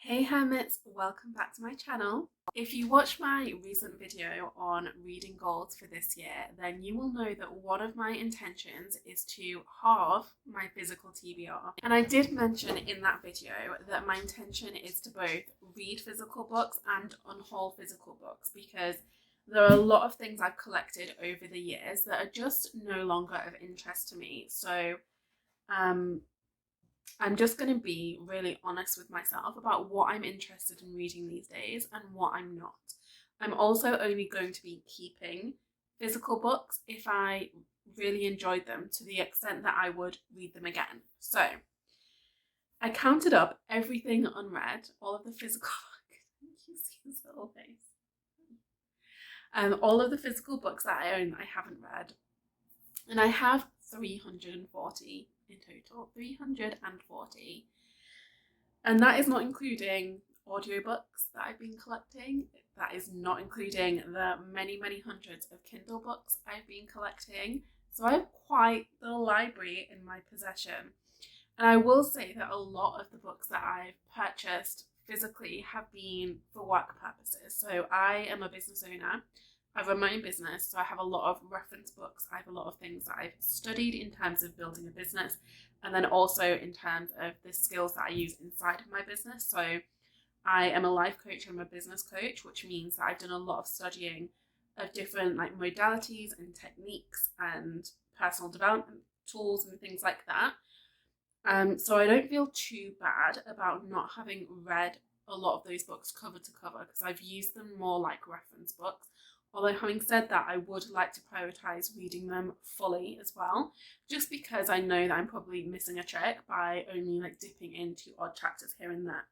Hey Hermits, welcome back to my channel. If you watched my recent video on reading goals for this year, then you will know that one of my intentions is to halve my physical TBR. And I did mention in that video that my intention is to both read physical books and unhaul physical books, because there are a lot of things I've collected over the years that are just no longer of interest to me. So I'm just going to be really honest with myself about what I'm interested in reading these days and what I'm not. I'm also only going to be keeping physical books if I really enjoyed them to the extent that I would read them again. So I counted up everything unread, all of the physical you see his little face. All of the physical books that I own that I haven't read. And I have 340 in total, 340. And that is not including audiobooks that I've been collecting. That is not including the many, many hundreds of Kindle books I've been collecting. So I have quite the library in my possession. And I will say that a lot of the books that I've purchased physically have been for work purposes. So I am a business owner. I run my own business, so I have a lot of reference books. I have a lot of things that I've studied in terms of building a business, and then also in terms of the skills that I use inside of my business. So I am a life coach, I'm a business coach, which means that I've done a lot of studying of different modalities and techniques and personal development tools and things like that. So I don't feel too bad about not having read a lot of those books cover to cover, because I've used them more like reference books. Although having said that, I would like to prioritise reading them fully as well, just because I know that I'm probably missing a trick by only dipping into odd chapters here and there.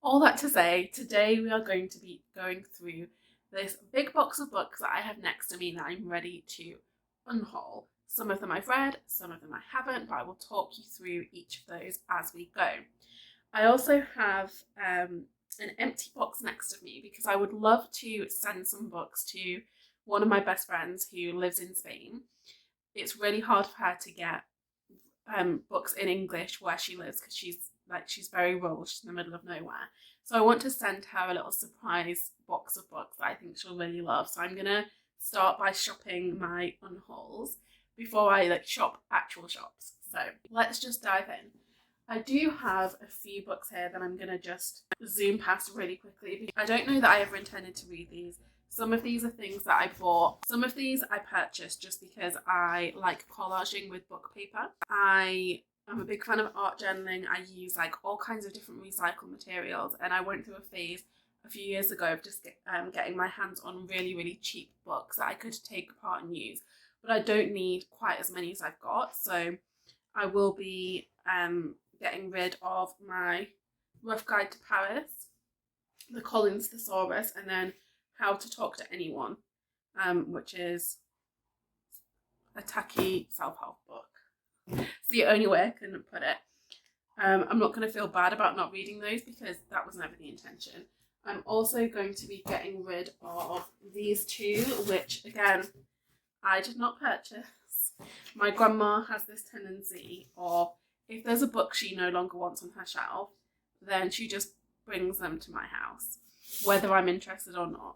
All that to say, today we are going to be going through this big box of books that I have next to me that I'm ready to unhaul. Some of them I've read, some of them I haven't, but I will talk you through each of those as we go. I also have an empty box next to me because I would love to send some books to one of my best friends who lives in Spain. It's really hard for her to get books in English where she lives, because she's very rural, she's in the middle of nowhere. So I want to send her a little surprise box of books that I think she'll really love. So I'm gonna start by shopping my unhauls before I shop actual shops. So let's just dive in. I do have a few books here that I'm going to just zoom past really quickly. I don't know that I ever intended to read these. Some of these are things that I bought. Some of these I purchased just because I like collaging with book paper. I am a big fan of art journaling. I use all kinds of different recycled materials, and I went through a phase a few years ago of just getting my hands on really, really cheap books that I could take apart and use. But I don't need quite as many as I've got, so I will be getting rid of my Rough Guide to Paris, the Collins Thesaurus, and then How to Talk to Anyone, which is a tacky self-help book. It's the only way I can put it. I'm not going to feel bad about not reading those because that was never the intention. I'm also going to be getting rid of these two, which again, I did not purchase. My grandma has this tendency of, if there's a book she no longer wants on her shelf, then she just brings them to my house, whether I'm interested or not.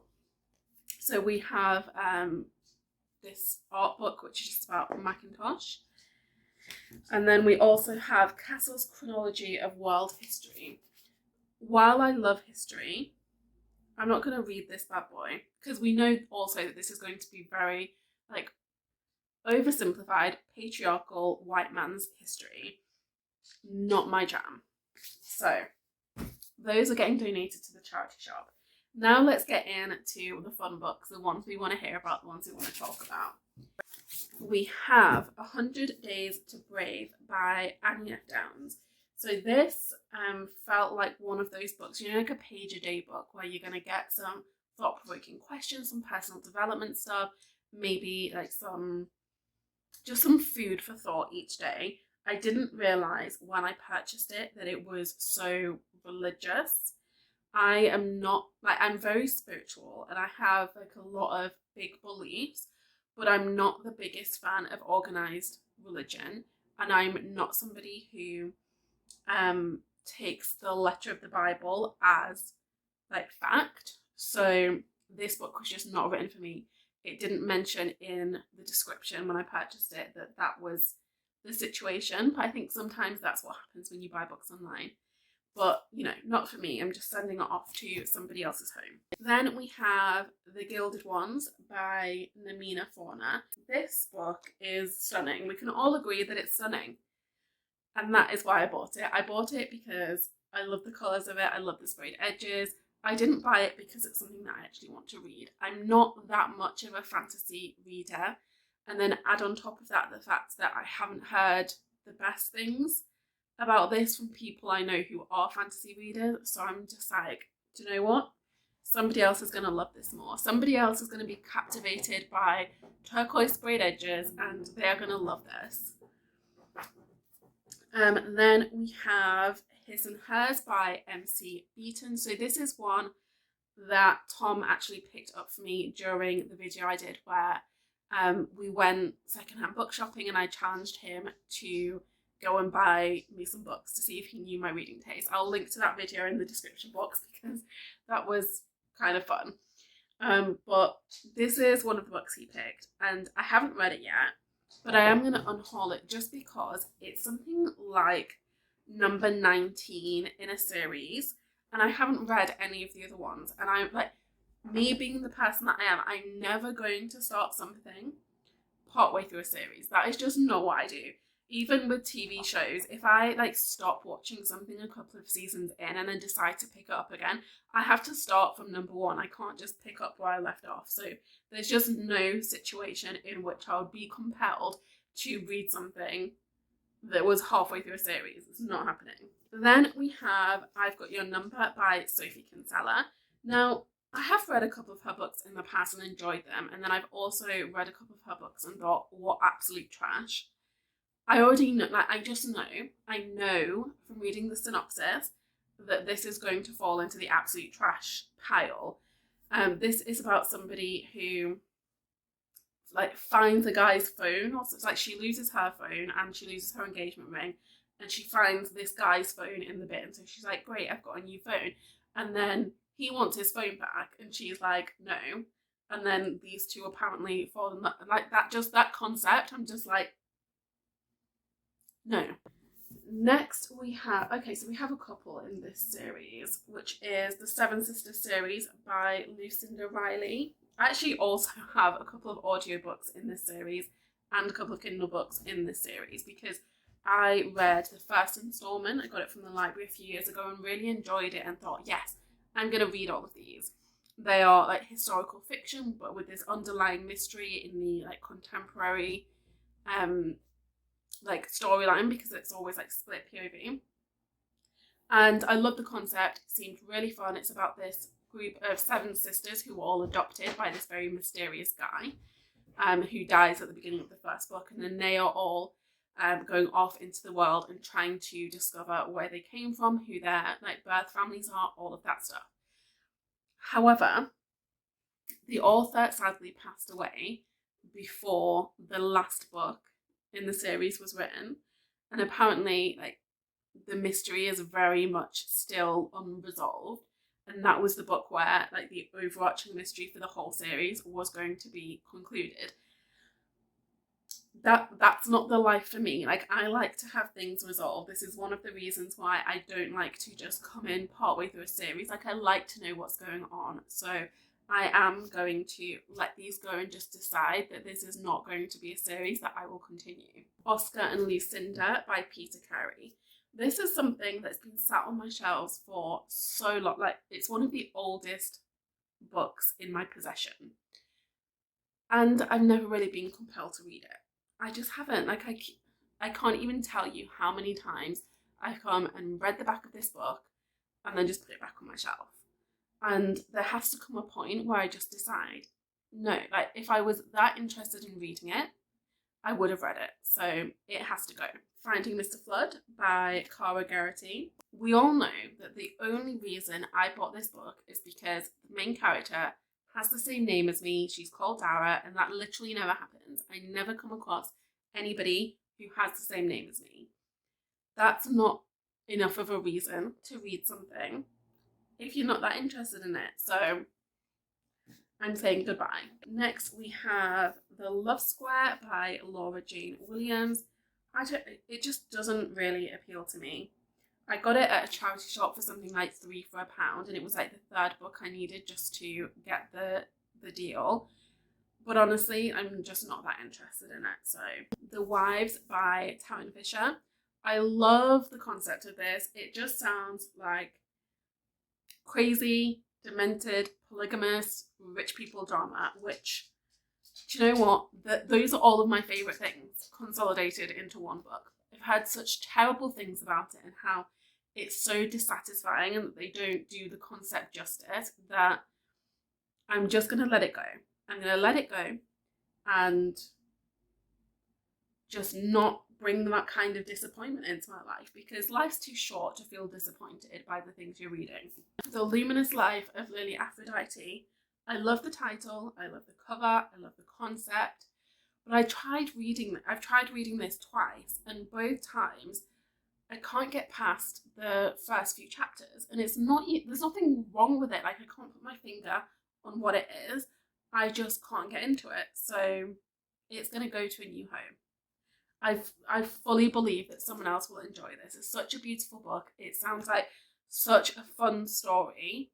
So we have this art book, which is just about Macintosh. And then we also have Castle's Chronology of World History. While I love history, I'm not going to read this bad boy, because we know also that this is going to be very oversimplified, patriarchal, white man's history. Not my jam. So those are getting donated to the charity shop. Now let's get into the fun books, the ones we want to hear about, the ones we want to talk about. We have 100 Days to Brave by Annie F. Downs. So this felt like one of those books, like a page-a-day book where you're going to get some thought-provoking questions, some personal development stuff, maybe some food for thought each day. I didn't realise when I purchased it that it was so religious. I am not, I'm very spiritual and I have a lot of big beliefs, but I'm not the biggest fan of organised religion, and I'm not somebody who takes the letter of the Bible as like fact. So this book was just not written for me. It didn't mention in the description when I purchased it that that was the situation. But I think sometimes that's what happens when you buy books online. But, you know, not for me. I'm just sending it off to somebody else's home. Then we have The Gilded Ones by Namina Fauna. This book is stunning. We can all agree that it's stunning. And that is why I bought it. I bought it because I love the colours of it. I love the sprayed edges. I didn't buy it because it's something that I actually want to read. I'm not that much of a fantasy reader. And then add on top of that the fact that I haven't heard the best things about this from people I know who are fantasy readers. So I'm just like, do you know what? Somebody else is going to love this more. Somebody else is going to be captivated by turquoise sprayed edges and they are going to love this. Then we have His and Hers by MC Beaton. So this is one that Tom actually picked up for me during the video I did where we went secondhand book shopping and I challenged him to go and buy me some books to see if he knew my reading taste. I'll link to that video in the description box because that was kind of fun. But this is one of the books he picked and I haven't read it yet, but I am going to unhaul it just because it's something like number 19 in a series and I haven't read any of the other ones. And I'm like, me being the person that I am, I'm never going to start something partway through a series. That is just not what I do. Even with TV shows, if I like stop watching something a couple of seasons in and then decide to pick it up again, I have to start from number one. I can't just pick up where I left off. So there's just no situation in which I would be compelled to read something that was halfway through a series. It's not happening. Then we have I've Got Your Number by Sophie Kinsella. Now, I have read a couple of her books in the past and enjoyed them. And then I've also read a couple of her books and thought, what absolute trash. I already know, like, I know from reading the synopsis that this is going to fall into the absolute trash pile. This is about somebody who, like, finds a guy's phone, or it's like she loses her phone and she loses her engagement ring, and she finds this guy's phone in the bin. So she's like, great, I've got a new phone. And then he wants his phone back, and she's like, no. And then these two apparently fall in love. Like, that concept, I'm just like, no. Next we have, so we have a couple in this series, which is the Seven Sisters series by Lucinda Riley. I actually also have a couple of audiobooks in this series and a couple of Kindle books in this series because I read the first installment. I got it from the library a few years ago and really enjoyed it and thought, yes, I'm going to read all of these. They are like historical fiction, but with this underlying mystery in the like contemporary like storyline because it's always like split POV. And I love the concept. It seemed really fun. It's about this group of 7 sisters who were all adopted by this very mysterious guy who dies at the beginning of the first book, and then they are all going off into the world and trying to discover where they came from, who their like birth families are, all of that stuff. However, the author sadly passed away before the last book in the series was written, and apparently like the mystery is very much still unresolved, and that was the book where like the overarching mystery for the whole series was going to be concluded. That's not the life for me. Like, I like to have things resolved. This is one of the reasons why I don't like to just come in partway through a series. Like, I like to know what's going on. So I am going to let these go and just decide that this is not going to be a series that I will continue. Oscar and Lucinda by Peter Carey. This is something that's been sat on my shelves for so long. Like, it's one of the oldest books in my possession. And I've never really been compelled to read it. I just haven't. Like, I can't even tell you how many times I've come and read the back of this book and then just put it back on my shelf. And there has to come a point where I just decide, no, like if I was that interested in reading it, I would have read it. So it has to go. Finding Mr. Flood by Cara Geraghty. We all know that the only reason I bought this book is because the main character has the same name as me. She's called Dara, and that literally never happens. I never come across anybody who has the same name as me. That's not enough of a reason to read something if you're not that interested in it. So I'm saying goodbye. Next we have The Love Square by Laura Jane Williams. It just doesn't really appeal to me. I got it at a charity shop for something like £3 for £1, and it was like the third book I needed just to get the deal. But honestly, I'm just not that interested in it. So The Wives by Taryn Fisher. I love the concept of this. It just sounds like crazy, demented, polygamous, rich people drama, which, do you know what? Those are all of my favourite things consolidated into one book. I've heard such terrible things about it and how it's so dissatisfying and that they don't do the concept justice that I'm just going to let it go. I'm going to let it go and just not bring that kind of disappointment into my life, because life's too short to feel disappointed by the things you're reading. The Luminous Life of Lily Aphrodite. I love the title, I love the cover, I love the concept, but I've tried reading this twice, and both times I can't get past the first few chapters, and there's nothing wrong with it. Like, I can't put my finger on what it is. I just can't get into it. So it's going to go to a new home. I fully believe that someone else will enjoy this. It's such a beautiful book. It sounds like such a fun story.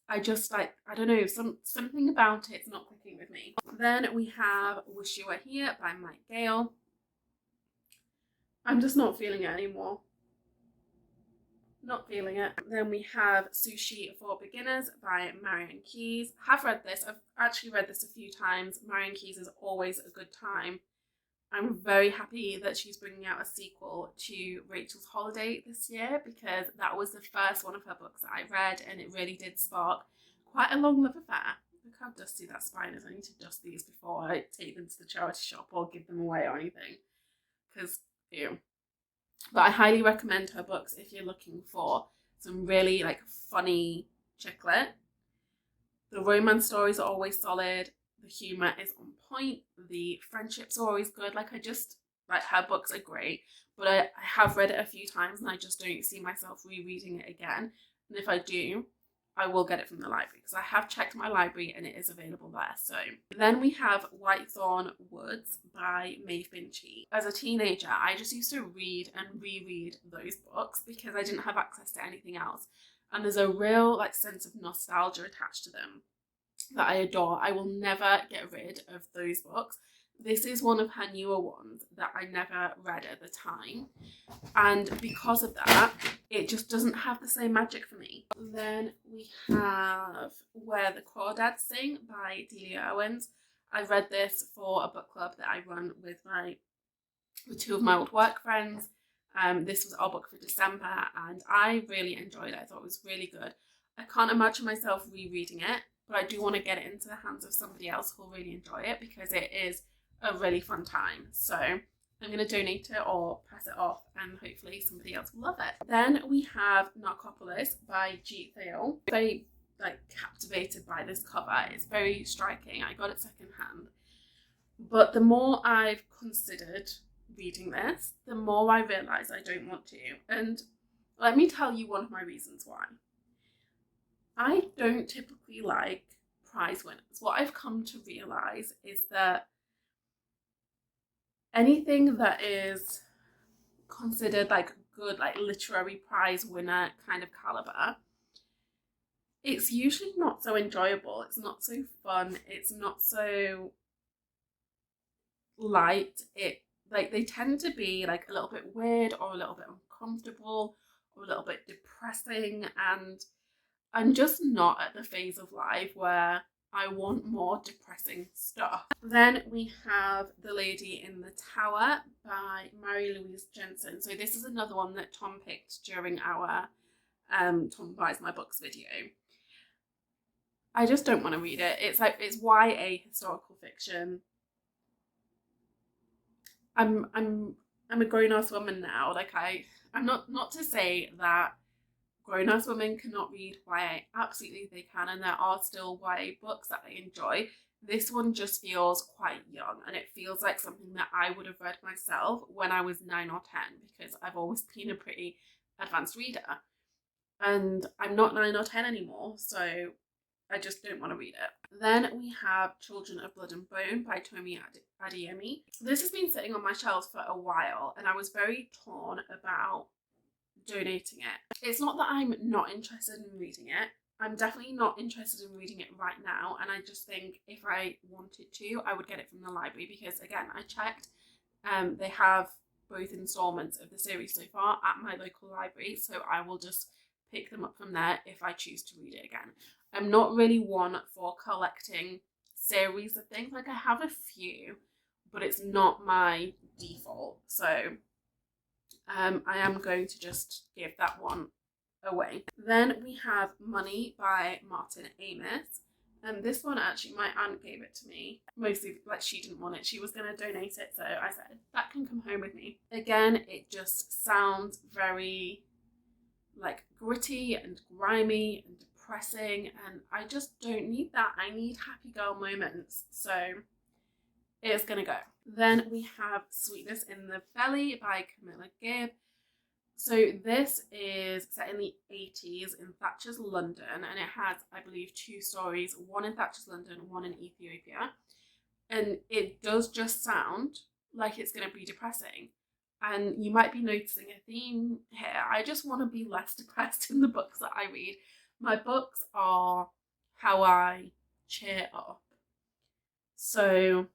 I don't know, something about it's not clicking with me. Then we have Wish You Were Here by Mike Gale. I'm just not feeling it anymore. Not feeling it. Then we have Sushi for Beginners by Marian Keyes. Have read this. I've actually read this a few times. Marian Keyes is always a good time. I'm very happy that she's bringing out a sequel to Rachel's Holiday this year, because that was the first one of her books that I read, and it really did spark quite a long love affair. Look how dusty that spine is. I need to dust these before I take them to the charity shop or give them away or anything, because ew. But I highly recommend her books if you're looking for some really funny chick lit. The romance stories are always solid. The humour is on point. The friendships are always good. Her books are great, but I have read it a few times and I just don't see myself rereading it again. And if I do, I will get it from the library, because I have checked my library and it is available there. So then we have Whitethorn Woods by Maeve Binchy. As a teenager, I just used to read and reread those books because I didn't have access to anything else. And there's a real sense of nostalgia attached to them that I adore. I will never get rid of those books. This is one of her newer ones that I never read at the time, and because of that, it just doesn't have the same magic for me. Then we have Where the Crawdads Sing by Delia Owens. I read this for a book club that I run with two of my old work friends. This was our book for December, and I really enjoyed it. I thought it was really good. I can't imagine myself rereading it, but I do want to get it into the hands of somebody else who'll really enjoy it, because it is a really fun time. So I'm going to donate it or pass it off, and hopefully somebody else will love it. Then we have Narcopolis by Jeet Thiel. Very captivated by this cover. It's very striking. I got it secondhand. But the more I've considered reading this, the more I realise I don't want to. And let me tell you one of my reasons why. I don't typically like prize winners. What I've come to realise is that anything that is considered good, literary prize winner kind of caliber, it's usually not so enjoyable. It's not so fun. It's not so light. They tend to be a little bit weird, or a little bit uncomfortable, or a little bit depressing, and I'm just not at the phase of life where I want more depressing stuff. Then we have The Lady in the Tower by Mary-Louise Jensen. So this is another one that Tom picked during our Tom Buys My Books video. I just don't want to read it. It's YA historical fiction. I'm a grown-ass woman now. I'm not to say that grown-ass women cannot read YA. Absolutely they can, and there are still YA books that I enjoy. This one just feels quite young, and it feels like something that I would have read myself when I was 9 or 10, because I've always been a pretty advanced reader. And I'm not 9 or 10 anymore, so I just don't want to read it. Then we have Children of Blood and Bone by Tomi Adeyemi. This has been sitting on my shelves for a while, and I was very torn about donating it. It's not that I'm not interested in reading it. I'm definitely not interested in reading it right now, and I just think if I wanted to, I would get it from the library, because again, I checked, they have both installments of the series so far at my local library, so I will just pick them up from there if I choose to read it again. I'm not really one for collecting series of things. Like, I have a few, but it's not my default. So I am going to just give that one away. Then we have Money by Martin Amis. And this one, actually, my aunt gave it to me. Mostly, like, she didn't want it. She was going to donate it. So I said, that can come home with me. Again, it just sounds very, like, gritty and grimy and depressing, and I just don't need that. I need happy girl moments, so it's gonna go. Then we have Sweetness in the Belly by Camilla Gibb. So this is set in the 80s in Thatcher's London, and it has, I believe, 2 stories, one in Thatcher's London, one in Ethiopia, and it does just sound like it's going to be depressing. And you might be noticing a theme here. I just want to be less depressed in the books that I read. My books are how I cheer up. So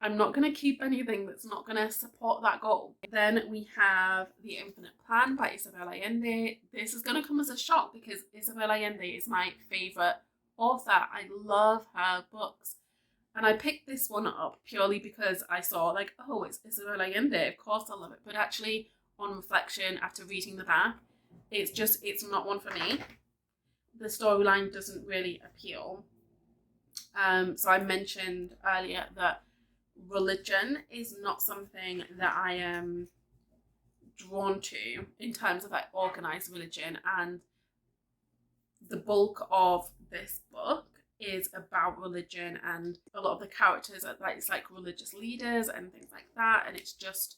I'm not going to keep anything that's not going to support that goal. Then we have The Infinite Plan by Isabel Allende. This is going to come as a shock because Isabel Allende is my favourite author. I love her books. And I picked this one up purely because I saw, like, oh, it's Isabel Allende, of course I love it. But actually, on reflection, after reading the back, it's not one for me. The storyline doesn't really appeal. So I mentioned earlier that religion is not something that I am drawn to in terms of, like, organised religion. And the bulk of this book is about religion, and a lot of the characters are, like, it's like religious leaders and things like that, and it just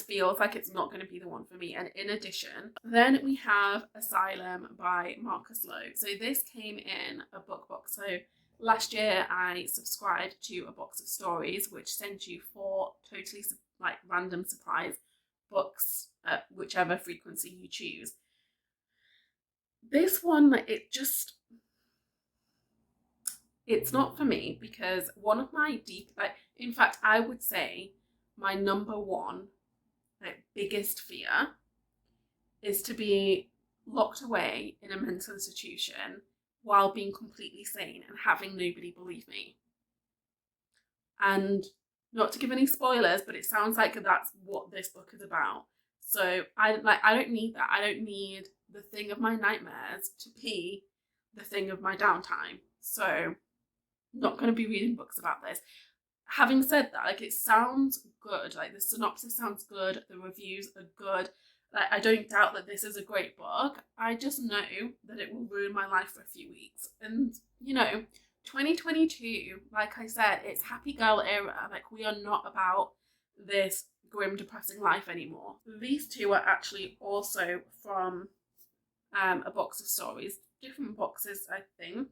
feels like it's not going to be the one for me. And in addition, then we have Asylum by Marcus Lowe. So this came in a book box. So last year I subscribed to a box of stories which sends you 4 totally, like, random surprise books at whichever frequency you choose. This one, like, it's not for me, because one of my in fact, I would say my number one, like, biggest fear is to be locked away in a mental institution while being completely sane and having nobody believe me. And not to give any spoilers, but it sounds like that's what this book is about. So I don't need that. I don't need the thing of my nightmares to be the thing of my downtime. So not going to be reading books about this. Having said that, like, it sounds good. Like, the synopsis sounds good. The reviews are good. Like, I don't doubt that this is a great book. I just know that it will ruin my life for a few weeks. And, 2022, like I said, it's happy girl era. Like, we are not about this grim, depressing life anymore. These 2 are actually also from a box of stories. Different boxes, I think.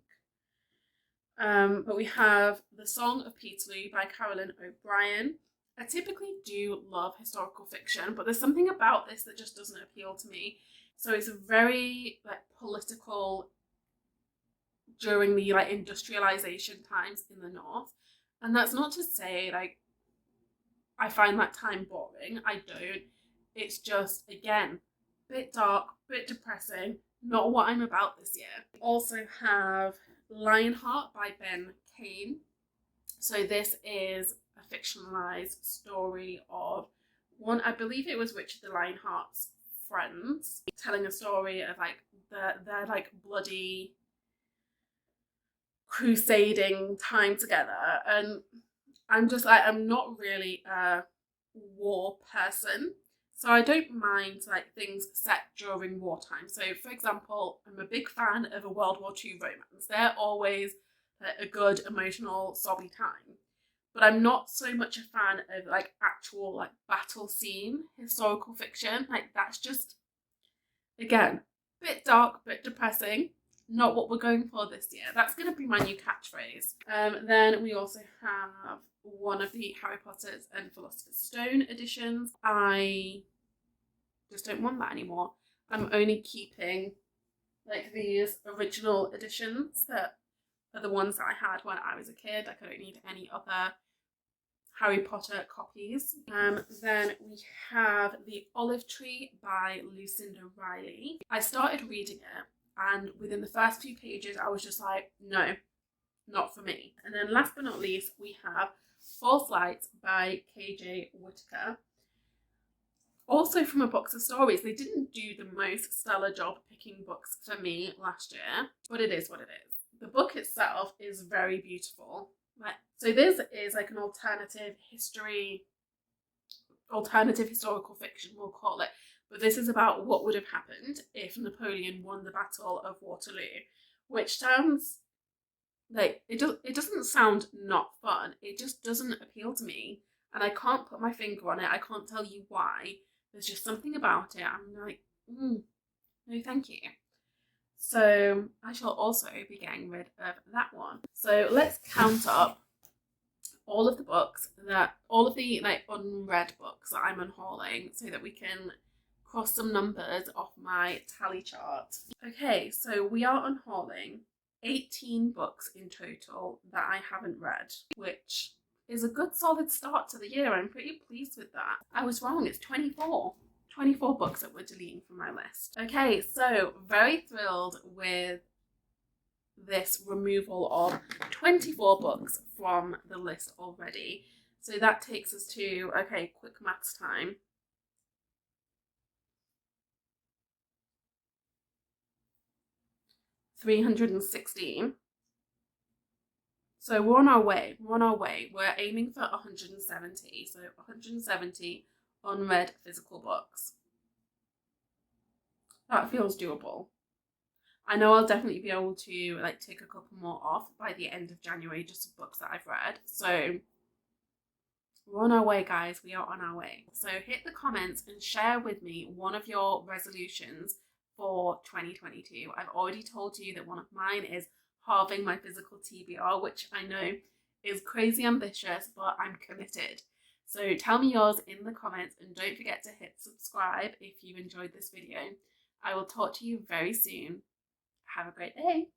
But we have The Song of Peterloo by Carolyn O'Brien. I typically do love historical fiction, but there's something about this that just doesn't appeal to me. So it's a very, like, political during the, like, industrialization times in the North. And that's not to say, like, I find that time boring. I don't. It's just, again, bit dark, bit depressing, not what I'm about this year. We also have Lionheart by Ben Kane. So this is a fictionalized story of one, I believe it was Richard the Lionheart's friends, telling a story of, like, their like, bloody crusading time together. And I'm just like, I'm not really a war person, so I don't mind, like, things set during wartime. So, for example, I'm a big fan of a World War II romance. They're always, like, a good, emotional, sobby time. but I'm not so much a fan of like actual like battle scene historical fiction. Like that's just, again, bit dark, bit depressing. Not what we're going for this year. That's going to be my new catchphrase. Then we also have one of the Harry Potter's and Philosopher's Stone editions. I just don't want that anymore. I'm only keeping like these original editions that are the ones that I had when I was a kid. Like I don't need any other Harry Potter copies. Then we have The Olive Tree by Lucinda Riley. I started reading it, and within the first few pages I was just like, no, not for me. And then last but not least, we have False Lights by KJ Whitaker. Also from A Box of Stories. They didn't do the most stellar job picking books for me last year, but it is what it is. The book itself is very beautiful. So this is like an alternative historical fiction, we'll call it. But this is about what would have happened if Napoleon won the Battle of Waterloo, which sounds like, it doesn't sound not fun. It just doesn't appeal to me. And I can't put my finger on it. I can't tell you why. There's just something about it. I'm like, no thank you. So I shall also be getting rid of that one. So let's count up all of the like unread books that I'm unhauling so that we can cross some numbers off my tally chart. Okay, so we are unhauling 18 books in total that I haven't read, which is a good solid start to the year. I'm pretty pleased with that. I was wrong, it's 24 books that we're deleting from my list. Okay, so very thrilled with this removal of 24 books from the list already. So that takes us to, okay, quick maths time. $316. So we're on our way. We're aiming for 170. So 170 unread physical books. That feels doable. I know I'll definitely be able to like take a couple more off by the end of January, just of books that I've read. So we're on our way, guys. We are on our way. So hit the comments and share with me one of your resolutions for 2022. I've already told you that one of mine is halving my physical TBR, which I know is crazy ambitious, but I'm committed. So tell me yours in the comments, and don't forget to hit subscribe if you enjoyed this video. I will talk to you very soon. Have a great day.